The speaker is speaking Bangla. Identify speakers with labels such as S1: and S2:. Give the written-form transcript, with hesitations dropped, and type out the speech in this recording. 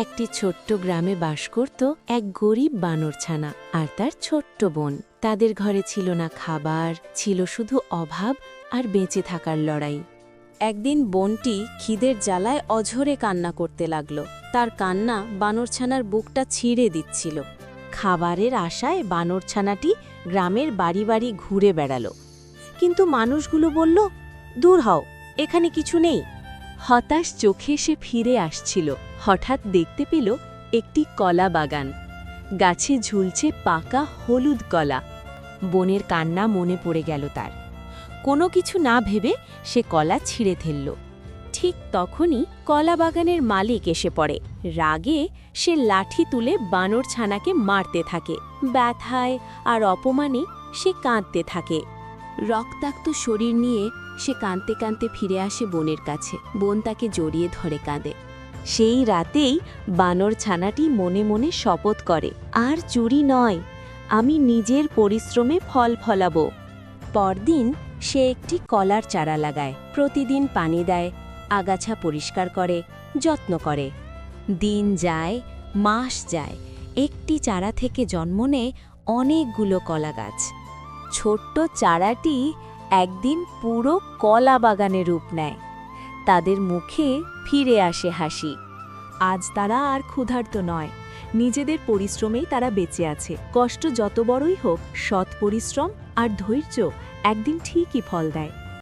S1: একটি ছোট্ট গ্রামে বাস করত এক গরিব বানরছানা আর তার ছোট্ট বোন। তাদের ঘরে ছিল না খাবার, ছিল শুধু অভাব আর বেঁচে থাকার লড়াই। একদিন বোনটি খিদের জ্বালায় অঝরে কান্না করতে লাগল। তার কান্না বানরছানার বুকটা ছিঁড়ে দিচ্ছিল। খাবারের আশায় বানরছানাটি গ্রামের বাড়ি বাড়ি ঘুরে বেড়াল, কিন্তু মানুষগুলো বলল, দূর হও, এখানে কিছু নেই। হতাশ চোখে সে ফিরে আসছিল। হঠাৎ দেখতে পেল একটি কলা বাগান। গাছে ঝুলছে পাকা হলুদ কলা। বোনের কান্না মনে পড়ে গেল তার। কোনো কিছু না ভেবে সে কলা ছিঁড়ে ফেলল। ঠিক তখনই কলা বাগানের মালিক এসে পড়ে। রাগে সে লাঠি তুলে বানরছানাকে মারতে থাকে। ব্যথায় আর অপমানে সে কাঁদতে থাকে। রক্তাক্ত শরীর নিয়ে সে কাঁদতে কাঁদতে ফিরে আসে বোনের কাছে। বোন তাকে জড়িয়ে ধরে কাঁদে। সেই রাতেই বানরছানাটি মনে মনে শপথ করে, আর চুরি নয়, আমি নিজের পরিশ্রমে ফল ফলাবো। পরদিন সে একটি কলার চারা লাগায়, প্রতিদিন পানি দেয়, আগাছা পরিষ্কার করে, যত্ন করে। দিন যায়, মাস যায়, একটি চারা থেকে জন্ম নেয় অনেকগুলো কলা গাছ। ছোট্ট চারাটি একদিন পুরো কলা বাগানে রূপ নেয়। তাদের মুখে ফিরে আসে হাসি। আজ তারা আর ক্ষুধার্ত নয়, নিজেদের পরিশ্রমেই তারা বেঁচে আছে। কষ্ট যত বড়ই হোক, সৎ পরিশ্রম আর ধৈর্য একদিন ঠিকই ফল দেয়।